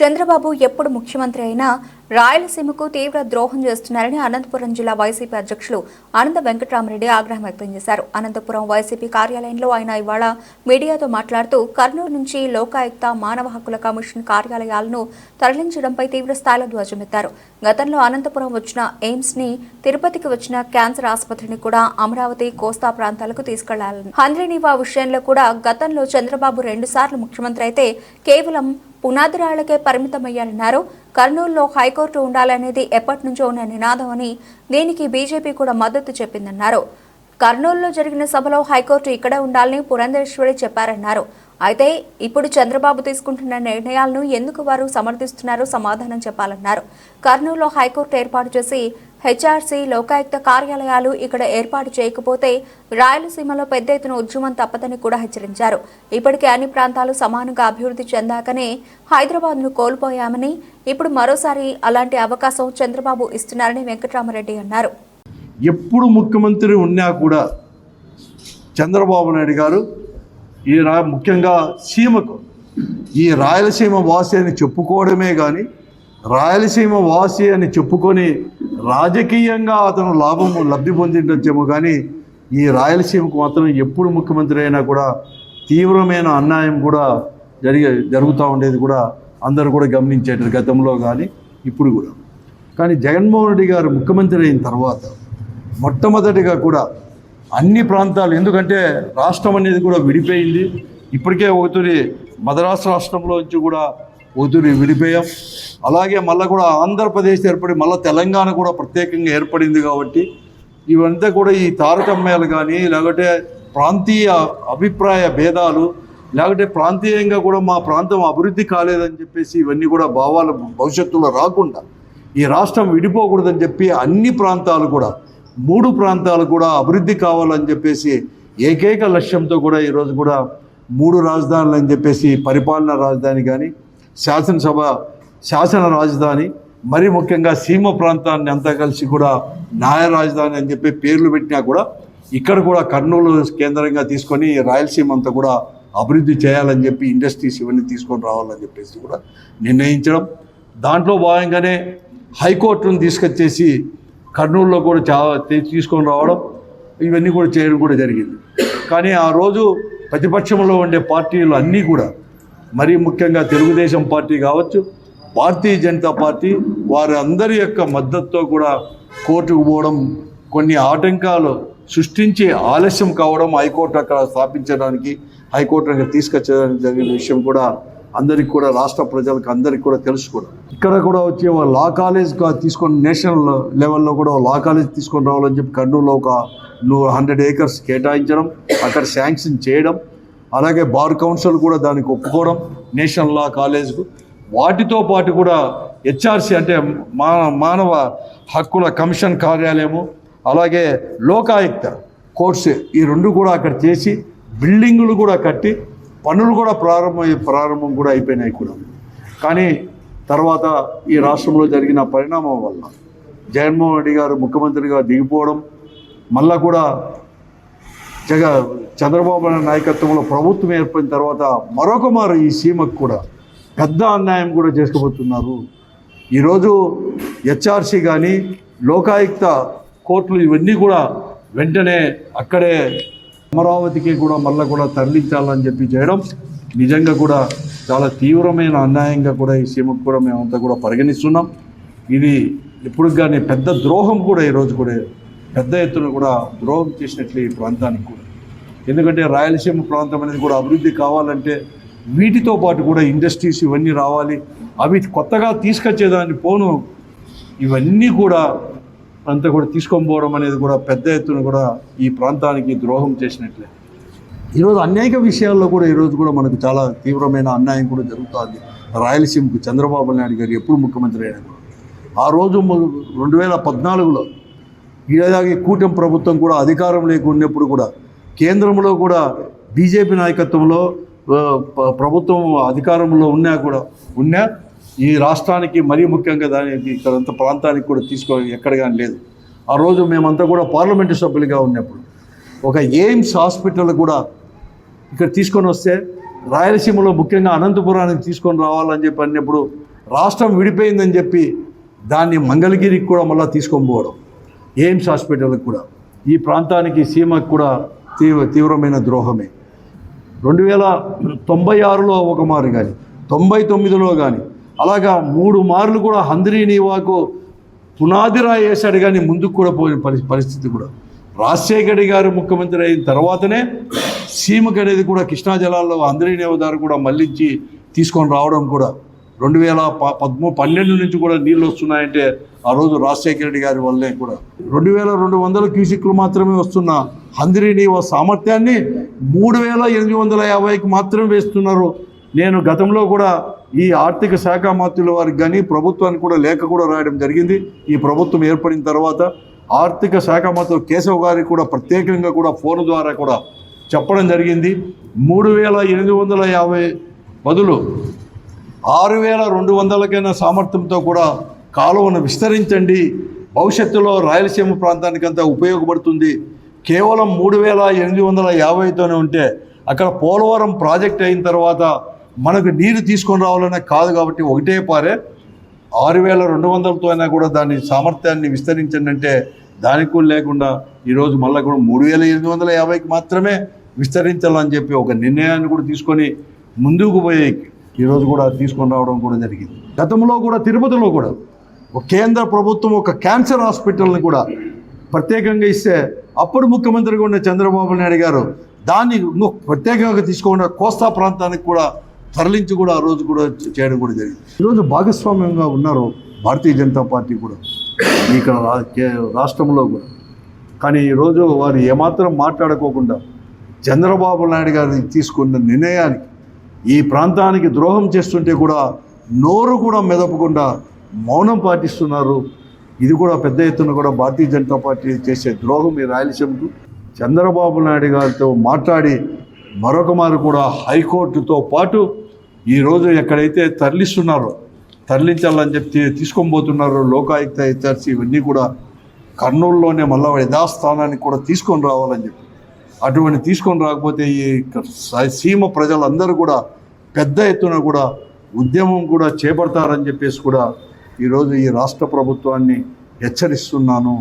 చంద్రబాబు ఎప్పుడు ముఖ్యమంత్రి అయినా రాయలసీమకు తీవ్ర ద్రోహం చేస్తున్నారని అనంతపురం జిల్లా వైసీపీ అధ్యక్షులు అనంత వెంకటరామరెడ్డి ఆగ్రహం వ్యక్తం చేశారు. అనంతపురం వైసీపీ కార్యాలయంలో ఆయన ఇవాళ మీడియాతో మాట్లాడుతూ కర్నూలు నుంచి లోకాయుక్త మానవ హక్కుల కమిషన్ కార్యాలయాలను తరలించడంపై తీవ్ర స్థాయిలో ధ్వజమెత్తారు. గతంలో అనంతపురం వచ్చిన ఎయిమ్స్ ని, తిరుపతికి వచ్చిన క్యాన్సర్ ఆసుపత్రిని కూడా అమరావతి, కోస్తా ప్రాంతాలకు తీసుకెళ్లాలని, హంద్రీనీవా విషయంలో కూడా గతంలో చంద్రబాబు 2 సార్లు ముఖ్యమంత్రి అయితే కేవలం పునాదిరాళ్లకే పరిమితమయ్యారన్నారు. కర్నూలులో హైకోర్టు ఉండాలనేది ఎప్పటి నుంచో ఉన్న నినాదం అని, దీనికి బీజేపీ కూడా మద్దతు చెప్పిందన్నారు. కర్నూలులో జరిగిన సభలో హైకోర్టు ఇక్కడే ఉండాలని పురంధేశ్వరి చెప్పారన్నారు. అయితే ఇప్పుడు చంద్రబాబు తీసుకుంటున్న నిర్ణయాలను ఎందుకు వారు సమర్థిస్తున్నారో సమాధానం చెప్పాలన్నారు. కర్నూలులో హైకోర్టు ఏర్పాటు చేసి హెచ్ఆర్సీ, లోకాయుక్త కార్యాలయాలు ఇక్కడ ఏర్పాటు చేయకపోతే రాయలసీమలో పెద్ద ఎత్తున ఉద్యమం తప్పదని కూడా హెచ్చరించారు. ఇప్పటికే అన్ని ప్రాంతాలు సమానంగా అభివృద్ధి చెందాకనే హైదరాబాద్ను కోల్పోయామని, ఇప్పుడు మరోసారి అలాంటి అవకాశం చంద్రబాబు ఇస్తున్నారని వెంకటరామరెడ్డి అన్నారు. ఎప్పుడు ముఖ్యమంత్రి ఉన్నా కూడా చంద్రబాబు నాయుడు గారు ముఖ్యంగా సీమకు ఈ రాయలసీమ వాసి అని చెప్పుకోవడమే కానీ, రాయలసీమ వాసి అని చెప్పుకొని రాజకీయంగా అతను లబ్ధి పొందిండొచ్చేమో కానీ ఈ రాయలసీమకు మాత్రం ఎప్పుడు ముఖ్యమంత్రి అయినా కూడా తీవ్రమైన అన్యాయం కూడా జరుగుతూ ఉండేది కూడా అందరూ కూడా గమనించేటారు, గతంలో కానీ ఇప్పుడు కూడా. కానీ జగన్మోహన్ రెడ్డి గారు ముఖ్యమంత్రి అయిన తర్వాత మొట్టమొదటిగా కూడా అన్ని ప్రాంతాలు, ఎందుకంటే రాష్ట్రం అనేది కూడా విడిపోయింది. ఇప్పటికే ఒకటి మద్రాసు రాష్ట్రంలో నుంచి కూడా ఒకటి విడిపోయాం. అలాగే మళ్ళీ కూడా ఆంధ్రప్రదేశ్ ఏర్పడి మళ్ళీ తెలంగాణ కూడా ప్రత్యేకంగా ఏర్పడింది. కాబట్టి ఇవంతా కూడా ఈ తారతమ్యాలు కానీ, లేకపోతే ప్రాంతీయ అభిప్రాయ భేదాలు, లేకపోతే ప్రాంతీయంగా కూడా మా ప్రాంతం అభివృద్ధి కాలేదని చెప్పేసి ఇవన్నీ కూడా భావాలు భవిష్యత్తులో రాకుండా ఈ రాష్ట్రం విడిపోకూడదని చెప్పి అన్ని ప్రాంతాలు కూడా 3 ప్రాంతాలు కూడా అభివృద్ధి కావాలని చెప్పేసి ఏకైక లక్ష్యంతో కూడా ఈరోజు కూడా 3 రాజధానులు అని చెప్పేసి పరిపాలనా రాజధాని కానీ, శాసన రాజధాని, మరి ముఖ్యంగా సీమ ప్రాంతాన్ని అంతా కలిసి కూడా న్యాయ రాజధాని అని చెప్పి పేర్లు పెట్టినా కూడా ఇక్కడ కూడా కర్నూలు కేంద్రంగా తీసుకొని రాయలసీమ అంతా కూడా అభివృద్ధి చేయాలని చెప్పి ఇండస్ట్రీస్ ఇవన్నీ తీసుకొని రావాలని చెప్పేసి కూడా నిర్ణయించడం. దాంట్లో భాగంగానే హైకోర్టును తీసుకొచ్చేసి కర్నూలులో కూడా తీసుకొని రావడం, ఇవన్నీ కూడా చేయడం కూడా జరిగింది. కానీ ఆ రోజు ప్రతిపక్షంలో ఉండే పార్టీలు అన్నీ కూడా, మరీ ముఖ్యంగా తెలుగుదేశం పార్టీ కావచ్చు, భారతీయ జనతా పార్టీ, వారి అందరి యొక్క మద్దతుతో కూడా కోర్టుకు పోవడం, కొన్ని ఆటంకాలు సృష్టించి ఆలస్యం కావడం, హైకోర్టు అక్కడ స్థాపించడానికి, హైకోర్టు అక్కడ తీసుకొచ్చడానికి జరిగిన విషయం కూడా అందరికి కూడా, రాష్ట్ర ప్రజలకు అందరికి కూడా తెలుసు. కూడా ఇక్కడ కూడా వచ్చే లా కాలేజ్ తీసుకొని నేషనల్ లెవెల్లో కూడా లా కాలేజ్ తీసుకొని రావాలని చెప్పి కర్నూలులో ఒక 100 ఏకర్స్ కేటాయించడం, అక్కడ శాంక్షన్ చేయడం, అలాగే బార్ కౌన్సిల్ కూడా దానికి ఒప్పుకోవడం నేషనల్ లా కాలేజ్కు. వాటితో పాటు కూడా హెచ్ఆర్సీ అంటే మానవ హక్కుల కమిషన్ కార్యాలయము, అలాగే లోకాయుక్త కోర్ట్స్, ఈ 2 కూడా అక్కడ చేసి బిల్డింగులు కూడా కట్టి పనులు కూడా ప్రారంభం కూడా అయిపోయినాయి కూడా. కానీ తర్వాత ఈ రాష్ట్రంలో జరిగిన పరిణామం వల్ల జగన్మోహన్ రెడ్డి గారు ముఖ్యమంత్రిగా దిగిపోవడం, మళ్ళా కూడా చంద్రబాబు నాయకత్వంలో ప్రభుత్వం ఏర్పడిన తర్వాత మరొక మారు ఈ సీమకు కూడా పెద్ద అన్యాయం కూడా చేసుకోబోతున్నారు. ఈరోజు హెచ్ఆర్సీ కానీ, లోకాయుక్త కోర్టులు ఇవన్నీ కూడా వెంటనే అక్కడే అమరావతికి కూడా మళ్ళీ కూడా తరలించాలని చెప్పి చేయడం నిజంగా కూడా చాలా తీవ్రమైన అన్యాయంగా కూడా ఈ సీమకు కూడా మేమంతా కూడా పరిగణిస్తున్నాం. ఇది ఇప్పుడు కానీ పెద్ద ద్రోహం కూడా ఈరోజు కూడా పెద్ద ఎత్తున కూడా ద్రోహం చేసినట్లు ఈ ప్రాంతానికి కూడా. ఎందుకంటే రాయలసీమ ప్రాంతం అనేది కూడా అభివృద్ధి కావాలంటే వీటితో పాటు కూడా ఇండస్ట్రీస్ ఇవన్నీ రావాలి, అవి కొత్తగా తీసుకొచ్చేదాన్ని పోను ఇవన్నీ కూడా అంతా కూడా తీసుకొని పోవడం అనేది కూడా పెద్ద ఎత్తున కూడా ఈ ప్రాంతానికి ద్రోహం చేసినట్లే. ఈరోజు అనేక విషయాల్లో కూడా ఈరోజు కూడా మనకు చాలా తీవ్రమైన అన్యాయం కూడా జరుగుతుంది రాయలసీమకు. చంద్రబాబు నాయుడు గారు ఎప్పుడు ముఖ్యమంత్రి అయినా కూడా ఆ రోజు 2014లో ఇలాగే కూటమి ప్రభుత్వం కూడా అధికారం లేకున్నప్పుడు కూడా కేంద్రంలో కూడా బీజేపీ నాయకత్వంలో ప్రభుత్వం అధికారంలో ఉన్నా ఈ రాష్ట్రానికి మరీ ముఖ్యంగా దానికి ఇక్కడంత ప్రాంతానికి కూడా ఎక్కడ కానీ లేదు. ఆ రోజు మేమంతా కూడా పార్లమెంటు సభ్యులుగా ఉన్నప్పుడు ఒక ఎయిమ్స్ హాస్పిటల్ కూడా ఇక్కడ తీసుకొని వస్తే రాయలసీమలో ముఖ్యంగా అనంతపురానికి తీసుకొని రావాలని చెప్పి అన్నప్పుడు రాష్ట్రం విడిపోయిందని చెప్పి దాన్ని మంగళగిరికి కూడా మళ్ళీ తీసుకొని పోవడం, ఎయిమ్స్ హాస్పిటల్కి కూడా, ఈ ప్రాంతానికి సీమకు కూడా తీవ్రమైన ద్రోహమే. 2096లో ఒక మారు కానీ, 99లో కానీ, అలాగా 3 మార్లు కూడా హంద్రీనీవాకు పునాది రాయి వేశాడు కానీ ముందుకు కూడా పోయిన పరిస్థితి కూడా. రాజశేఖర్ గారు ముఖ్యమంత్రి అయిన తర్వాతనే సీమకు అనేది కూడా కృష్ణా జలాల్లో హంద్రీనీవా దారి కూడా మళ్ళించి తీసుకొని రావడం కూడా. 2012 నుంచి కూడా నీళ్ళు వస్తున్నాయంటే ఆ రోజు రాజశేఖర రెడ్డి గారి వల్లే కూడా. 2200 క్యూసిక్లు మాత్రమే వస్తున్న హంద్రీనీవా సామర్థ్యాన్ని 3850కి మాత్రమే వేస్తున్నారు. నేను గతంలో కూడా ఈ ఆర్థిక శాఖ మంత్రుల వారికి కానీ ప్రభుత్వానికి కూడా లేఖ కూడా రాయడం జరిగింది. ఈ ప్రభుత్వం ఏర్పడిన తర్వాత ఆర్థిక శాఖ మంత్రులు కేశవ్ గారికి కూడా ప్రత్యేకంగా కూడా ఫోన్ ద్వారా కూడా చెప్పడం జరిగింది. 3850 బదులు 6200కైనా సామర్థ్యంతో కూడా కాలువను విస్తరించండి, భవిష్యత్తులో రాయలసీమ ప్రాంతానికంతా ఉపయోగపడుతుంది. కేవలం 3850తోనే ఉంటే అక్కడ పోలవరం ప్రాజెక్ట్ అయిన తర్వాత మనకు నీరు తీసుకొని రావాలనే కాదు కాబట్టి ఒకటే పారే 6200తో అయినా కూడా దాని సామర్థ్యాన్ని విస్తరించండి అంటే దానికి కూడా లేకుండా ఈరోజు మళ్ళీ కూడా 3850కి మాత్రమే విస్తరించాలని చెప్పి ఒక నిర్ణయాన్ని కూడా తీసుకొని ముందుకు పోయి ఈరోజు కూడా తీసుకొని రావడం కూడా జరిగింది. గతంలో కూడా తిరుపతిలో కూడా ఒక కేంద్ర ప్రభుత్వం ఒక క్యాన్సర్ హాస్పిటల్ని కూడా ప్రత్యేకంగా ఇస్తే అప్పుడు ముఖ్యమంత్రిగా ఉన్న చంద్రబాబు నాయుడు గారు దాన్ని ప్రత్యేకంగా తీసుకోకుండా కోస్తా ప్రాంతానికి కూడా తరలించి కూడా ఆ రోజు కూడా చేయడం కూడా జరిగింది. ఈరోజు భాగస్వామ్యంగా ఉన్నారు భారతీయ జనతా పార్టీ కూడా ఇక్కడ రాష్ట్రంలో కూడా. కానీ ఈరోజు వారు ఏమాత్రం మాట్లాడుకోకుండా చంద్రబాబు నాయుడు గారు తీసుకున్న నిర్ణయానికి ఈ ప్రాంతానికి ద్రోహం చేస్తుంటే కూడా నోరు కూడా మెదపకుండా మౌనం పాటిస్తున్నారు. ఇది కూడా పెద్ద ఎత్తున కూడా భారతీయ జనతా పార్టీ చేసే ద్రోహం ఈ రాయలసీమకు. చంద్రబాబు నాయుడు గారితో మాట్లాడి మరొక మారు కూడా హైకోర్టుతో పాటు ఈరోజు ఎక్కడైతే తరలించాలని చెప్పి తీసుకొని పోతున్నారో లోకాయుక్త హెచ్ఆర్సీ ఇవన్నీ కూడా కర్నూలులోనే మళ్ళా యథాస్థానానికి కూడా తీసుకొని రావాలని చెప్పి, అటువంటి తీసుకొని రాకపోతే ఈ సీమ ప్రజలందరూ కూడా పెద్ద ఎత్తున కూడా ఉద్యమం కూడా చేపడతారని చెప్పేసి కూడా ఈరోజు ఈ రాష్ట్ర ప్రభుత్వాన్ని హెచ్చరిస్తున్నాను.